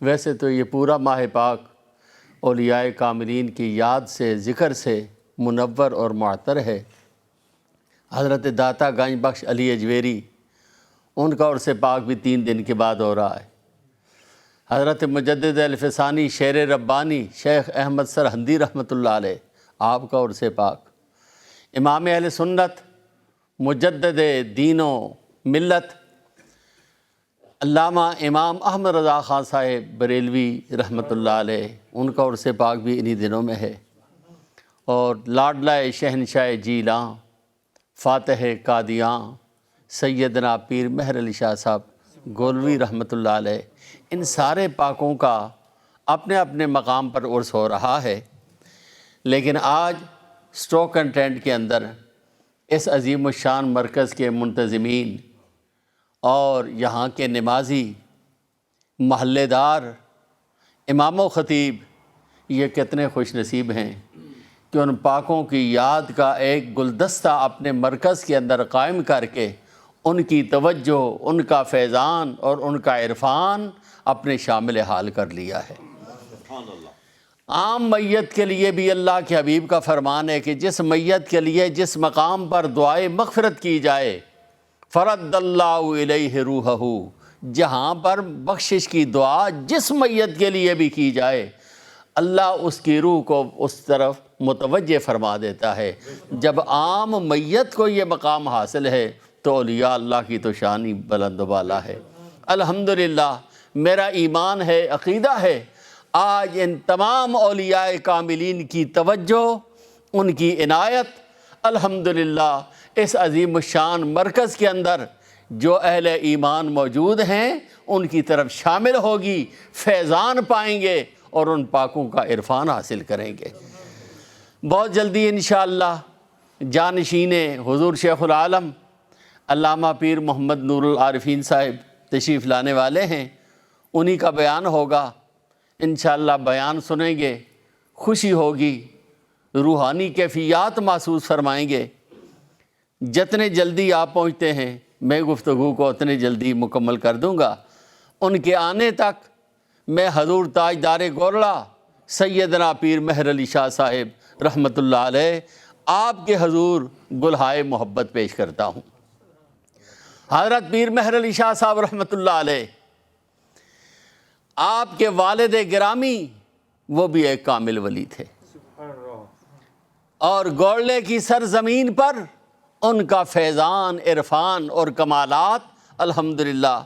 ویسے تو یہ پورا ماہ پاک اولیاء کاملین کی یاد سے ذکر سے منور اور معطر ہے۔ حضرت داتا گنج بخش علی اجویری، ان کا عرس پاک بھی 3 دن کے بعد ہو رہا ہے۔ حضرت مجدد الفسانی شیر ربانی شیخ احمد سرہندی رحمۃ اللہ علیہ، آپ کا عرس پاک۔ امام اہل سنت مجدد دین و ملت علامہ امام احمد رضا خان صاحب بریلوی رحمۃ اللہ علیہ، ان کا عرس پاک بھی انہی دنوں میں ہے۔ اور لاڈلہ شہنشاہ جیلاں فاتح قادیاں سیدنا پیر مہر علی شاہ صاحب گولوی رحمۃ اللہ علیہ، ان سارے پاکوں کا اپنے اپنے مقام پر عرس ہو رہا ہے۔ لیکن آج سٹوک کنٹینٹ کے اندر اس عظیم الشان مرکز کے منتظمین اور یہاں کے نمازی، محلے دار، امام و خطیب، یہ کتنے خوش نصیب ہیں کہ ان پاکوں کی یاد کا ایک گلدستہ اپنے مرکز کے اندر قائم کر کے ان کی توجہ، ان کا فیضان اور ان کا عرفان اپنے شامل حال کر لیا ہے۔ عام میت کے لیے بھی اللہ کے حبیب کا فرمان ہے کہ جس میت کے لیے جس مقام پر دعائے مغفرت کی جائے، فرد اللہ الیہ روحہ، جہاں پر بخشش کی دعا جس میت کے لیے بھی کی جائے، اللہ اس کی روح کو اس طرف متوجہ فرما دیتا ہے۔ جب عام میت کو یہ مقام حاصل ہے تو اولیاء اللہ کی تو شان ہی بلند و بالا ہے۔ الحمدللہ میرا ایمان ہے، عقیدہ ہے، آج ان تمام اولیاء کاملین کی توجہ، ان کی عنایت الحمدللہ اس عظیم الشان مرکز کے اندر جو اہل ایمان موجود ہیں ان کی طرف شامل ہوگی، فیضان پائیں گے اور ان پاکوں کا عرفان حاصل کریں گے۔ بہت جلدی انشاءاللہ جانشین حضور شیخ العالم علامہ پیر محمد نور العارفین صاحب تشریف لانے والے ہیں، انہی کا بیان ہوگا۔ انشاءاللہ بیان سنیں گے، خوشی ہوگی، روحانی کیفیات محسوس فرمائیں گے۔ جتنے جلدی آپ پہنچتے ہیں میں گفتگو کو اتنے جلدی مکمل کر دوں گا۔ ان کے آنے تک میں حضور تاجدار گولڑا سیدنا پیر مہر علی شاہ صاحب رحمۃ اللہ علیہ آپ کے حضور گلہائے محبت پیش کرتا ہوں۔ حضرت پیر مہر علی شاہ صاحب رحمۃ اللہ علیہ، آپ کے والد گرامی وہ بھی ایک کامل ولی تھے، اور گولڑے کی سرزمین پر ان کا فیضان، عرفان اور کمالات الحمدللہ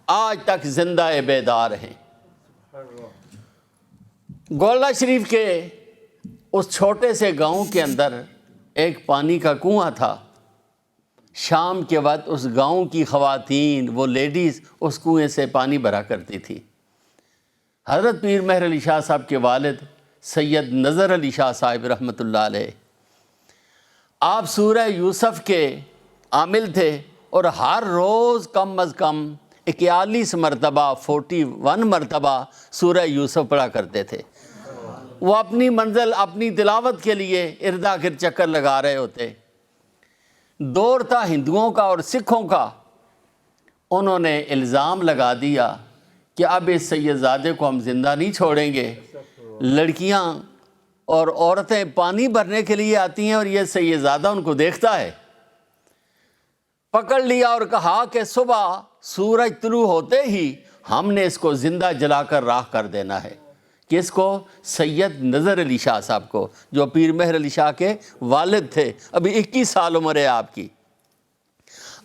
آج تک زندہ بیدار ہیں۔ گولڑا شریف کے اس چھوٹے سے گاؤں کے اندر ایک پانی کا کنواں تھا۔ شام کے وقت اس گاؤں کی خواتین، وہ لیڈیز اس کنویں سے پانی بھرا کرتی تھی۔ حضرت پیر مہر علی شاہ صاحب کے والد سید نظر علی شاہ صاحب رحمۃ اللہ علیہ، آپ سورہ یوسف کے عامل تھے اور ہر روز کم از کم 41 مرتبہ 41 مرتبہ سورہ یوسف پڑھا کرتے تھے۔ وہ اپنی منزل، اپنی تلاوت کے لیے اردا گرد چکر لگا رہے ہوتے۔ دور تھا ہندوؤں کا اور سکھوں کا، انہوں نے الزام لگا دیا کہ اب اس سیدزادے کو ہم زندہ نہیں چھوڑیں گے۔ لڑکیاں اور عورتیں پانی بھرنے کے لیے آتی ہیں اور یہ سیدزادہ ان کو دیکھتا ہے۔ پکڑ لیا اور کہا کہ صبح سورج طلوع ہوتے ہی ہم نے اس کو زندہ جلا کر راکھ کر دینا ہے۔ کس کو؟ سید نظر علی شاہ صاحب کو، جو پیر مہر علی شاہ کے والد تھے۔ ابھی 21 سال عمر ہے آپ کی۔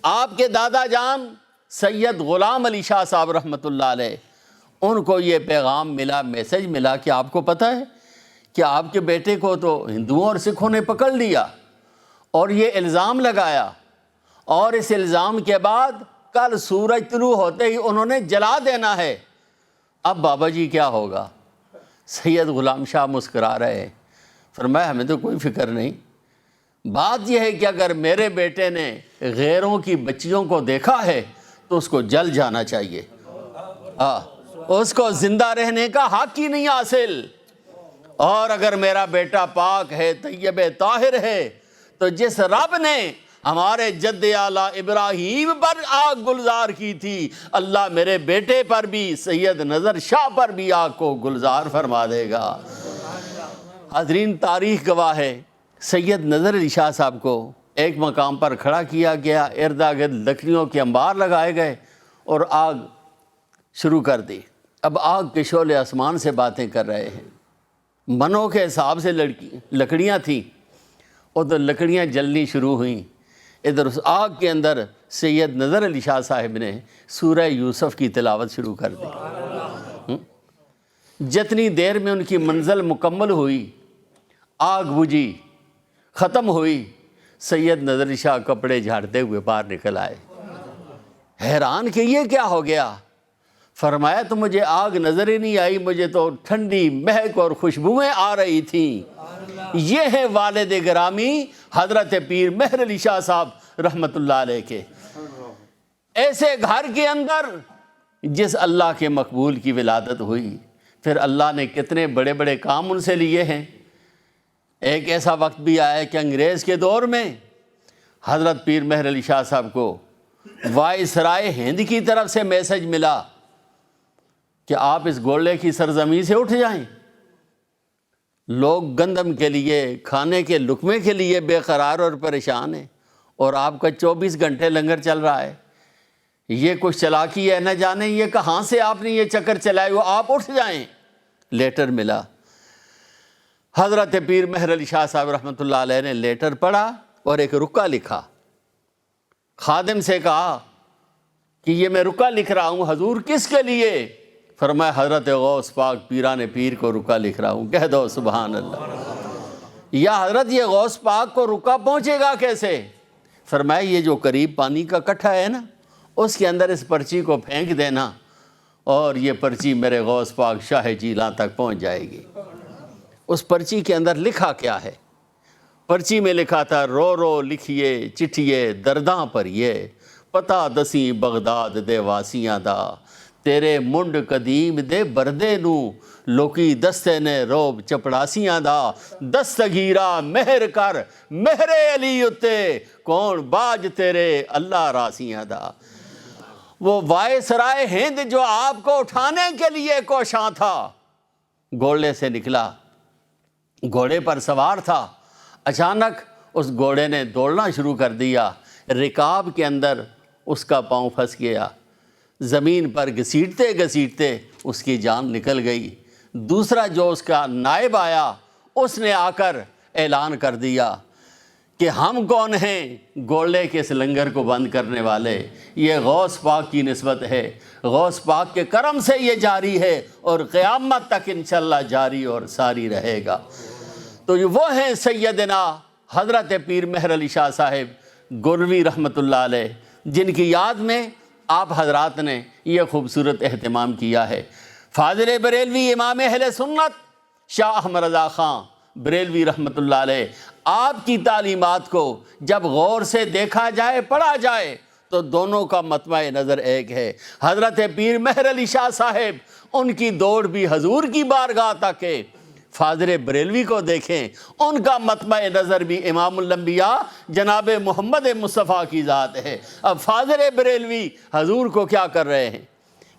آپ کے دادا جان سید غلام علی شاہ صاحب رحمۃ اللہ علیہ، ان کو یہ پیغام ملا، میسج ملا کہ آپ کو پتہ ہے کہ آپ کے بیٹے کو تو ہندوؤں اور سکھوں نے پکڑ لیا اور یہ الزام لگایا، اور اس الزام کے بعد کل سورج طلوع ہوتے ہی انہوں نے جلا دینا ہے۔ اب بابا جی کیا ہوگا؟ سید غلام شاہ مسکرا رہے، فرمایا ہمیں تو کوئی فکر نہیں، بات یہ ہے کہ اگر میرے بیٹے نے غیروں کی بچیوں کو دیکھا ہے تو اس کو جل جانا چاہیے، اس کو زندہ رہنے کا حق ہی نہیں حاصل۔ اور اگر میرا بیٹا پاک ہے، طیب طاہر ہے، تو جس رب نے ہمارے جد اعلیٰ ابراہیم پر آگ گلزار کی تھی، اللہ میرے بیٹے پر بھی، سید نظر شاہ پر بھی آگ کو گلزار فرما دے گا۔ حاضرین، تاریخ گواہ ہے، سید نظر علی شاہ صاحب کو ایک مقام پر کھڑا کیا گیا، ارد گرد لکڑیوں کے انبار لگائے گئے اور آگ شروع کر دی۔ اب آگ کے شعلے آسمان سے باتیں کر رہے ہیں، منوں کے حساب سے لکڑیاں تھیں، ادھر لکڑیاں جلنی شروع ہوئیں، ادھر اس آگ کے اندر سید نظر علی شاہ صاحب نے سورہ یوسف کی تلاوت شروع کر دی۔ جتنی دیر میں ان کی منزل مکمل ہوئی، آگ بجھی، ختم ہوئی، سید نظر علی شاہ کپڑے جھاڑتے ہوئے باہر نکل آئے، حیران کہ یہ کیا ہو گیا؟ فرمایا تو مجھے آگ نظر ہی نہیں آئی، مجھے تو ٹھنڈی مہک اور خوشبوئیں آ رہی تھیں۔ یہ ہے والد گرامی حضرت پیر مہر علی شاہ صاحب رحمت اللہ علیہ کے، ایسے گھر کے اندر جس اللہ کے مقبول کی ولادت ہوئی، پھر اللہ نے کتنے بڑے بڑے کام ان سے لیے ہیں۔ ایک ایسا وقت بھی آیا کہ انگریز کے دور میں حضرت پیر مہر علی شاہ صاحب کو وائسرائے ہند کی طرف سے میسج ملا کہ آپ اس گولڑے کی سرزمین سے اٹھ جائیں، لوگ گندم کے لیے، کھانے کے لقمے کے لیے بے قرار اور پریشان ہیں، اور آپ کا 24 گھنٹے لنگر چل رہا ہے۔ یہ کچھ چلاکی ہے، نہ جانے یہ کہاں سے آپ نے یہ چکر چلائے، وہ آپ اٹھ جائیں۔ لیٹر ملا، حضرت پیر مہر علی شاہ صاحب رحمۃ اللہ علیہ نے لیٹر پڑھا اور ایک رکا لکھا، خادم سے کہا کہ یہ میں رکا لکھ رہا ہوں حضور کس کے لیے؟ فرمایا حضرت غوث پاک پیران پیر کو رکا لکھ رہا ہوں، کہہ دو سبحان اللہ۔ یا حضرت یہ غوث پاک کو رکا پہنچے گا کیسے؟ فرمایا یہ جو قریب پانی کا کٹھا ہے نا، اس کے اندر اس پرچی کو پھینک دینا اور یہ پرچی میرے غوث پاک شاہ جیلاں تک پہنچ جائے گی۔ اس پرچی کے اندر لکھا کیا ہے؟ پرچی میں لکھا تھا، رو رو لکھیے چٹھیے درداں پر یہ، پتہ دسی بغداد دے واسیاں دا، تیرے منڈ قدیم دے بردے نو، لوکی دستے نے روب چپڑاسیاں دا، دستگیرہ مہر کر مہر علی اتے، کون باج تیرے اللہ راسیاں دا۔ وہ وائسرائے ہند جو آپ کو اٹھانے کے لیے کوشاں تھا، گھوڑے سے نکلا، گھوڑے پر سوار تھا، اچانک اس گھوڑے نے دوڑنا شروع کر دیا، رکاب کے اندر اس کا پاؤں پھنس گیا، زمین پر گھسیٹتے گھسیٹتے اس کی جان نکل گئی۔ دوسرا جو اس کا نائب آیا، اس نے آ کر اعلان کر دیا کہ ہم کون ہیں؟ گھوڑے کے اس لنگر کو بند کرنے والے، یہ غوث پاک کی نسبت ہے، غوث پاک کے کرم سے یہ جاری ہے اور قیامت تک انشاءاللہ جاری اور ساری رہے گا۔ تو وہ ہیں سیدنا حضرت پیر مہر علی شاہ صاحب گولوی رحمۃ اللہ علیہ، جن کی یاد میں آپ حضرات نے یہ خوبصورت اہتمام کیا ہے۔ فاضل بریلوی امام اہل سنت شاہ احمد رضا خان بریلوی رحمۃ اللہ علیہ، آپ کی تعلیمات کو جب غور سے دیکھا جائے، پڑھا جائے، تو دونوں کا مطمع نظر ایک ہے۔ حضرت پیر مہر علی شاہ صاحب، ان کی دوڑ بھی حضور کی بارگاہ تک ہے۔ فاضل بریلوی کو دیکھیں، ان کا مطمع نظر بھی امام الانبیاء جناب محمد مصطفیٰ کی ذات ہے۔ اب فاضل بریلوی حضور کو کیا کر رہے ہیں؟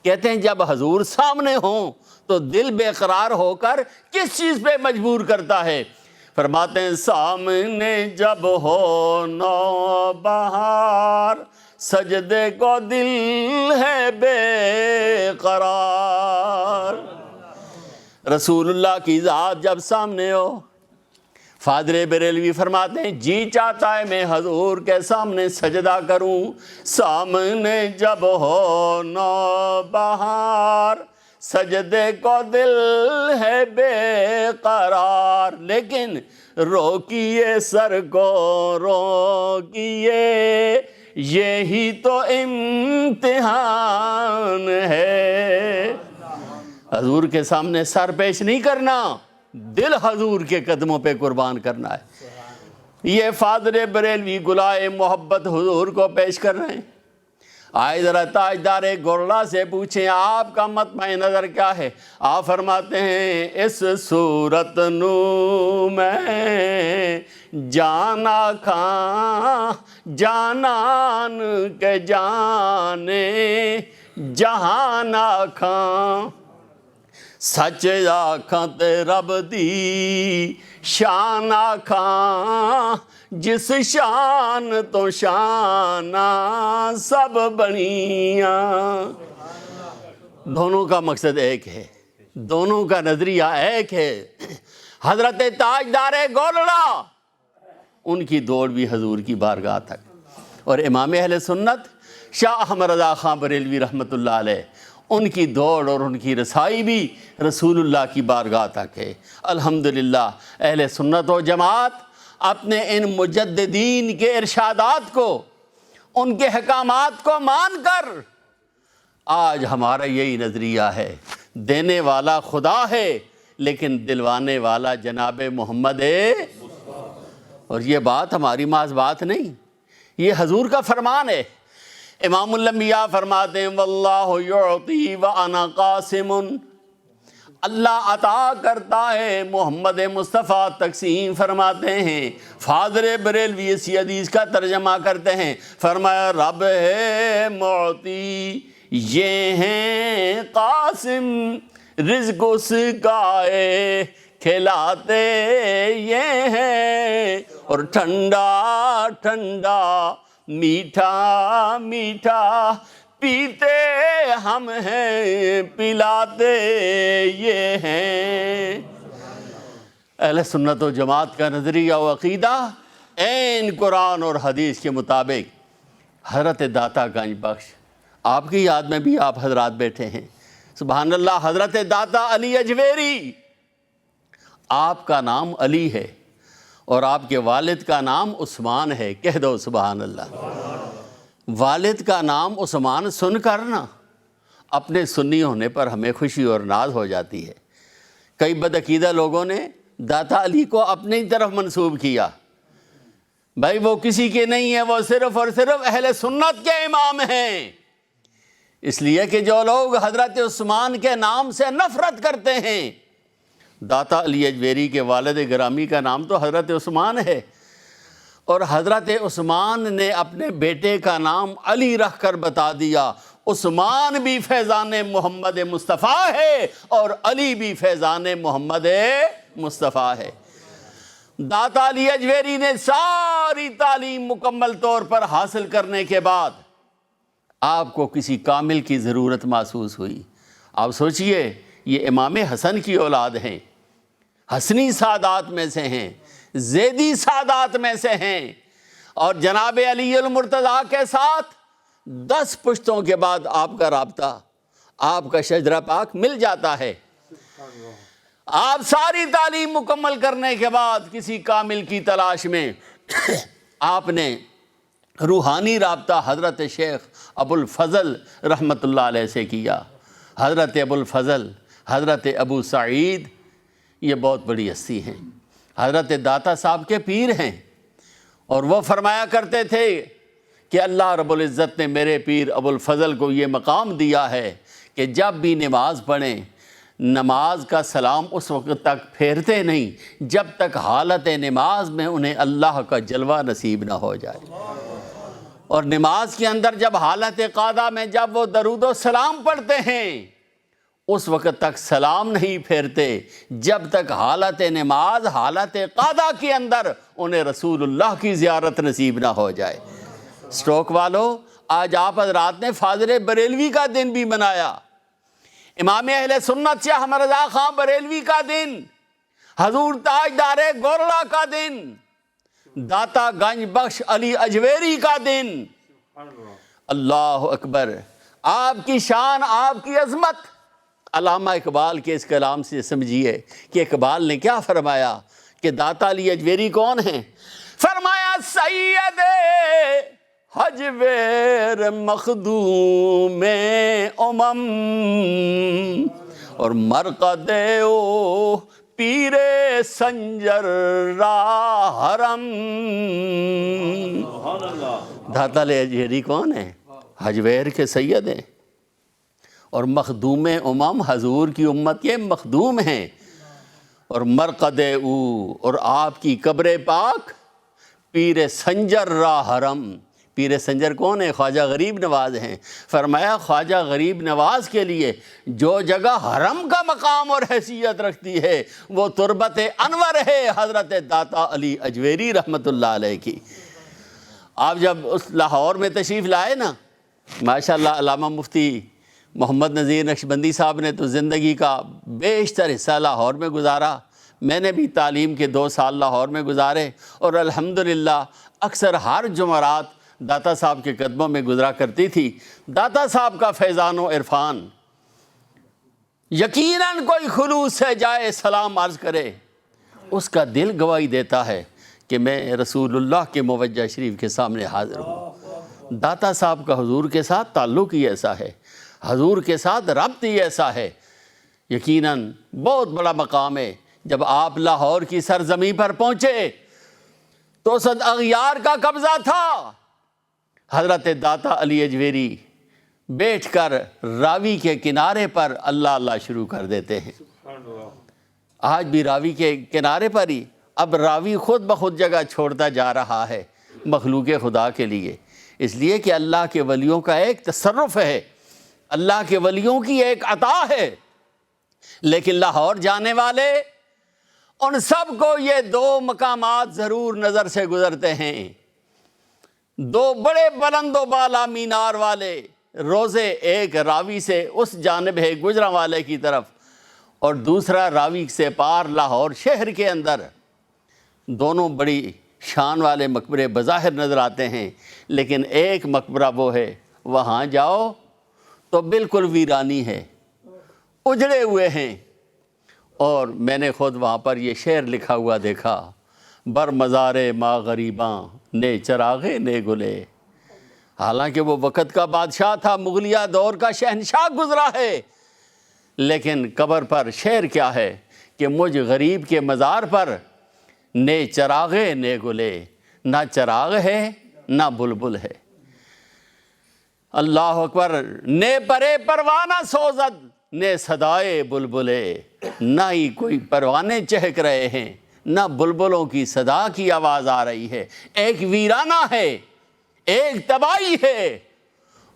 کہتے ہیں جب حضور سامنے ہوں تو دل بے قرار ہو کر کس چیز پہ مجبور کرتا ہے؟ فرماتے ہیں سامنے جب ہو نو بہار، سجدے کو دل ہے بے قرار۔ رسول اللہ کی ذات جب سامنے ہو، فاضل بریلوی فرماتے ہیں جی چاہتا ہے میں حضور کے سامنے سجدہ کروں، سامنے جب ہو نو بہار، سجدے کو دل ہے بے قرار، لیکن روکیے سر کو روکیے، یہی تو امتحان ہے۔ حضور کے سامنے سر پیش نہیں کرنا، دل حضور کے قدموں پہ قربان کرنا ہے۔ یہ فاضل بریلوی گلائے محبت حضور کو پیش کر رہے ہیں۔ آئے ذرا تاجدار گورلا سے پوچھیں آپ کا مطمع نظر کیا ہے؟ آپ فرماتے ہیں اس صورت نو میں جانا کھاں جانان کے جانے جہانا کھاں سچ آکھاں تے رب دی شان آکھاں جس شان تو شانہ سب بنیاں۔ دونوں کا مقصد ایک ہے، دونوں کا نظریہ ایک ہے۔ حضرت تاجدار گولڑا ان کی دوڑ بھی حضور کی بارگاہ تک، اور امام اہل سنت شاہ احمد رضا خان بریلوی رحمۃ اللہ علیہ ان کی دوڑ اور ان کی رسائی بھی رسول اللہ کی بارگاہ تک ہے۔ الحمدللہ اہل سنت و جماعت اپنے ان مجددین کے ارشادات کو، ان کے حکامات کو مان کر آج ہمارا یہی نظریہ ہے، دینے والا خدا ہے لیکن دلوانے والا جناب محمد ہے۔ اور یہ بات ہماری محض بات نہیں، یہ حضور کا فرمان ہے۔ امام الانبیاء فرماتے ہیں واللہ یعطی وانا قاسم، اللہ عطا کرتا ہے، محمد مصطفیٰ تقسیم فرماتے ہیں۔ فاضل بریلوی اسی حدیث کا ترجمہ کرتے ہیں، فرمایا رب ہے معطی یہ ہیں قاسم، رزق اس کا ہے کھلاتے یہ ہیں، اور ٹھنڈا ٹھنڈا میٹھا میٹھا پیتے ہم ہیں پلاتے یہ ہیں۔ اہل سنت و جماعت کا نظریہ و عقیدہ عین قرآن اور حدیث کے مطابق۔ حضرت داتا گنج بخش، آپ کی یاد میں بھی آپ حضرات بیٹھے ہیں، سبحان اللہ۔ حضرت داتا علی اجویری، آپ کا نام علی ہے اور آپ کے والد کا نام عثمان ہے، کہہ دو سبحان اللہ۔ والد کا نام عثمان سن کر نا اپنے سنی ہونے پر ہمیں خوشی اور ناز ہو جاتی ہے۔ کئی بدعقیدہ لوگوں نے داتا علی کو اپنی طرف منسوب کیا، بھائی وہ کسی کے نہیں ہیں، وہ صرف اور صرف اہل سنت کے امام ہیں۔ اس لیے کہ جو لوگ حضرت عثمان کے نام سے نفرت کرتے ہیں، داتا علی اجویری کے والد گرامی کا نام تو حضرت عثمان ہے، اور حضرت عثمان نے اپنے بیٹے کا نام علی رکھ کر بتا دیا عثمان بھی فیضان محمد مصطفیٰ ہے اور علی بھی فیضان محمد مصطفیٰ ہے۔ داتا علی اجویری نے ساری تعلیم مکمل طور پر حاصل کرنے کے بعد آپ کو کسی کامل کی ضرورت محسوس ہوئی۔ آپ سوچئے یہ امام حسن کی اولاد ہیں، حسنی سادات میں سے ہیں، زیدی سادات میں سے ہیں، اور جناب علی المرتضیٰ کے ساتھ 10 پشتوں کے بعد آپ کا رابطہ، آپ کا شجرہ پاک مل جاتا ہے۔ آپ ساری تعلیم مکمل کرنے کے بعد کسی کامل کی تلاش میں آپ نے روحانی رابطہ حضرت شیخ ابو الفضل رحمۃ اللہ علیہ سے کیا۔ حضرت ابو الفضل، حضرت ابو سعید، یہ بہت بڑی ہستی ہیں، حضرت داتا صاحب کے پیر ہیں، اور وہ فرمایا کرتے تھے کہ اللہ رب العزت نے میرے پیر ابو الفضل کو یہ مقام دیا ہے کہ جب بھی نماز پڑھیں، نماز کا سلام اس وقت تک پھیرتے نہیں جب تک حالت نماز میں انہیں اللہ کا جلوہ نصیب نہ ہو جائے، اور نماز کے اندر جب حالت قعدہ میں جب وہ درود و سلام پڑھتے ہیں اس وقت تک سلام نہیں پھیرتے جب تک حالت نماز، حالت قعدہ کے اندر انہیں رسول اللہ کی زیارت نصیب نہ ہو جائے۔ سٹروک والو، آج آپ حضرات نے فاضل بریلوی کا دن بھی منایا، امام اہل سنت شاہ احمد رضا خان بریلوی کا دن، حضور تاجدار گورلا کا دن، داتا گنج بخش علی اجویری کا دن۔ اللہ اکبر، آپ کی شان، آپ کی عظمت علامہ اقبال کے اس کلام سے سمجھیے کہ اقبال نے کیا فرمایا کہ داتا علی اجویری کون ہیں۔ فرمایا سید حجویر مخدوم امم اور مرقد او پیر سنجر را حرم۔ داتا علی اجویری کون ہیں؟ حجویر کے سید ہیں اور مخدوم امم حضور کی امت کے مخدوم ہیں، اور مرقد او اور آپ کی قبر پاک پیر سنجر را حرم۔ پیر سنجر کون ہے؟ خواجہ غریب نواز ہیں۔ فرمایا خواجہ غریب نواز کے لیے جو جگہ حرم کا مقام اور حیثیت رکھتی ہے وہ تربت انور ہے حضرت داتا علی اجویری رحمۃ اللہ علیہ کی۔ آپ جب اس لاہور میں تشریف لائے نا، ماشاءاللہ علامہ مفتی محمد نذیر نقشبندی صاحب نے تو زندگی کا بیشتر حصہ لاہور میں گزارا، میں نے بھی تعلیم کے 2 سال لاہور میں گزارے، اور الحمدللہ اکثر ہر جمعرات داتا صاحب کے قدموں میں گزرا کرتی تھی۔ داتا صاحب کا فیضان و عرفان، یقیناً کوئی خلوص سے جائے سلام عرض کرے، اس کا دل گواہی دیتا ہے کہ میں رسول اللہ کے موجہ شریف کے سامنے حاضر ہوں۔ داتا صاحب کا حضور کے ساتھ تعلق ہی ایسا ہے، حضور کے ساتھ ربط ہی ایسا ہے، یقیناً بہت بڑا مقام ہے۔ جب آپ لاہور کی سرزمین پر پہنچے تو صد اغیار کا قبضہ تھا۔ حضرت داتا علی اجویری بیٹھ کر راوی کے کنارے پر اللہ اللہ شروع کر دیتے ہیں۔ آج بھی راوی کے کنارے پر ہی، اب راوی خود بخود جگہ چھوڑتا جا رہا ہے مخلوق خدا کے لیے، اس لیے کہ اللہ کے ولیوں کا ایک تصرف ہے، اللہ کے ولیوں کی ایک عطا ہے۔ لیکن لاہور جانے والے ان سب کو یہ 2 مقامات ضرور نظر سے گزرتے ہیں، 2 بڑے بلند و بالا مینار والے روزے، ایک راوی سے اس جانب ہے گجرانوالے کی طرف، اور دوسرا راوی سے پار لاہور شہر کے اندر۔ دونوں بڑی شان والے مقبرے بظاہر نظر آتے ہیں، لیکن ایک مقبرہ وہ ہے وہاں جاؤ تو بالکل ویرانی ہے، اجڑے ہوئے ہیں، اور میں نے خود وہاں پر یہ شعر لکھا ہوا دیکھا، بر مزار ما غریباں نے چراغے نے گلے۔ حالانکہ وہ وقت کا بادشاہ تھا، مغلیہ دور کا شہنشاہ گزرا ہے، لیکن قبر پر شعر کیا ہے کہ مجھ غریب کے مزار پر نے چراغے نے گلے، نہ چراغ ہے نہ بلبل ہے۔ اللہ اکبر۔ نے پرے پروانہ سوزد نے صدائے بلبلے، نہ ہی کوئی پروانے چہک رہے ہیں نہ بلبلوں کی صدا کی آواز آ رہی ہے، ایک ویرانہ ہے، ایک تباہی ہے۔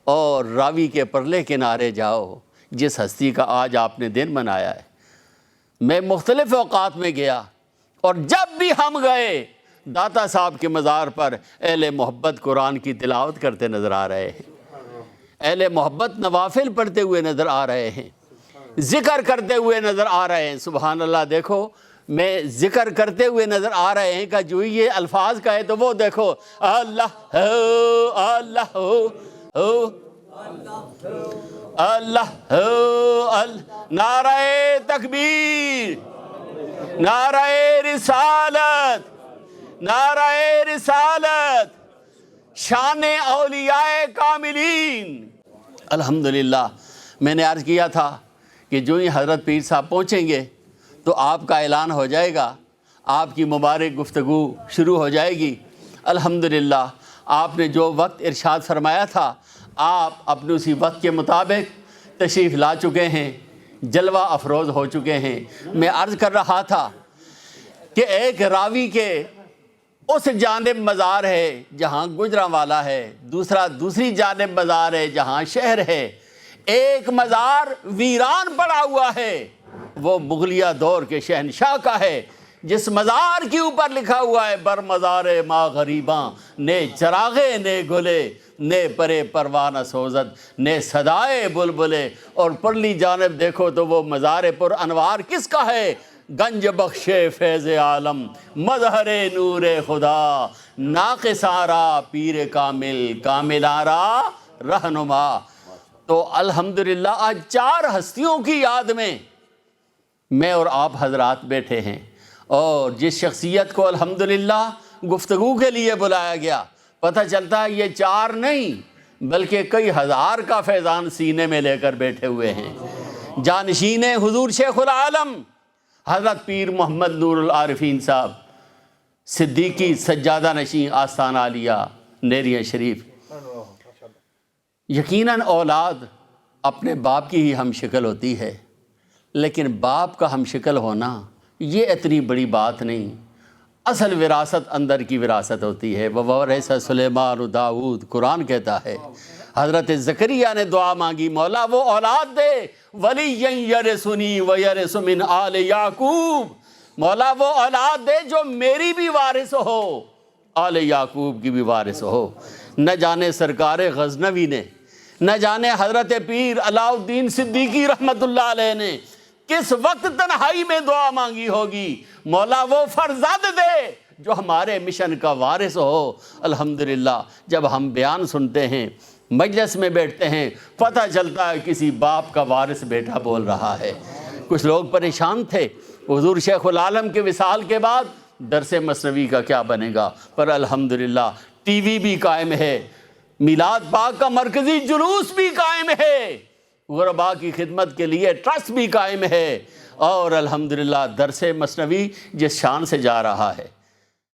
اور راوی کے پرلے کنارے جاؤ، جس ہستی کا آج آپ نے دن منایا ہے۔ میں مختلف اوقات میں گیا، اور جب بھی ہم گئے داتا صاحب کے مزار پر اہل محبت قرآن کی تلاوت کرتے نظر آ رہے ہیں، اہل محبت نوافل پڑھتے ہوئے نظر آ رہے ہیں، ذکر کرتے ہوئے نظر آ رہے ہیں۔ سبحان اللہ، دیکھو میں ذکر کرتے ہوئے نظر آ رہے ہیں کہ جو یہ الفاظ کا ہے تو وہ دیکھو، اللہ ہو اللہ ہو اللہ ہو، نعرہ تکبیر، نعرہ رسالت، نعرہ رسالت، شان اولیاء کاملین۔ الحمدللہ، میں نے عرض کیا تھا کہ جو ہی حضرت پیر صاحب پہنچیں گے تو آپ کا اعلان ہو جائے گا، آپ کی مبارک گفتگو شروع ہو جائے گی۔ الحمدللہ، آپ نے جو وقت ارشاد فرمایا تھا آپ اپنے اسی وقت کے مطابق تشریف لا چکے ہیں، جلوہ افروز ہو چکے ہیں۔ میں عرض کر رہا تھا کہ ایک راوی کے اس جانب مزار ہے جہاں گجرانوالا ہے، دوسری جانب مزار ہے جہاں شہر ہے، ایک مزار ویران پڑا ہوا ہے، وہ مغلیہ دور کے شہنشاہ کا ہے، جس مزار کے اوپر لکھا ہوا ہے بر مزار ما غریباں نے چراغے نے گلے، نے پرے پروانہ سوزد نے صدائے بلبلے۔ اور پرلی جانب دیکھو تو وہ مزار پر انوار کس کا ہے؟ گنج بخش فیض عالم، مظہر نور خدا، ناقص آرا پیر کامل، کامل آرا رہنما۔ تو الحمدللہ آج 4 ہستیوں کی یاد میں اور آپ حضرات بیٹھے ہیں، اور جس شخصیت کو الحمدللہ گفتگو کے لیے بلایا گیا، پتہ چلتا ہے یہ 4 نہیں بلکہ کئی ہزار کا فیضان سینے میں لے کر بیٹھے ہوئے ہیں۔ جانشین حضور شیخ العالم حضرت پیر محمد نور العارفین صاحب، صدیقی سجادہ نشین آستانہ عالیہ نیریاں شریف، یقیناً اولاد اپنے باپ کی ہی ہم شکل ہوتی ہے، لیکن باپ کا ہم شکل ہونا یہ اتنی بڑی بات نہیں۔ اصل وراثت اندر کی وراثت ہوتی ہے۔ وَوَرِثَ سُلَیمَانُ داؤد، قرآن کہتا ہے حضرت زکریا نے دعا مانگی، مولا وہ اولاد دے، وَلِيًّا يَرِثُنِي وَيَرِثُ مِنْ آلِ یعقوب، مولا وہ اولاد دے جو میری بھی وارث ہو، آل یعقوب کی بھی وارث ہو۔ نہ جانے سرکار غزنوی نے، نہ جانے حضرت پیر علاء الدین صدیقی رحمت اللہ علیہ نے کس وقت تنہائی میں دعا مانگی ہوگی، مولا وہ فرزند دے جو ہمارے مشن کا وارث ہو۔ الحمدللہ جب ہم بیان سنتے ہیں، مجلس میں بیٹھتے ہیں، پتہ چلتا ہے کسی باپ کا وارث بیٹا بول رہا ہے۔ کچھ لوگ پریشان تھے حضور شیخ العالم کے وصال کے بعد درس مثنوی کا کیا بنے گا، پر الحمدللہ ٹی وی بھی قائم ہے، میلاد پاک کا مرکزی جلوس بھی قائم ہے، غرباء کی خدمت کے لیے ٹرسٹ بھی قائم ہے، اور الحمدللہ درس مثنوی جس شان سے جا رہا ہے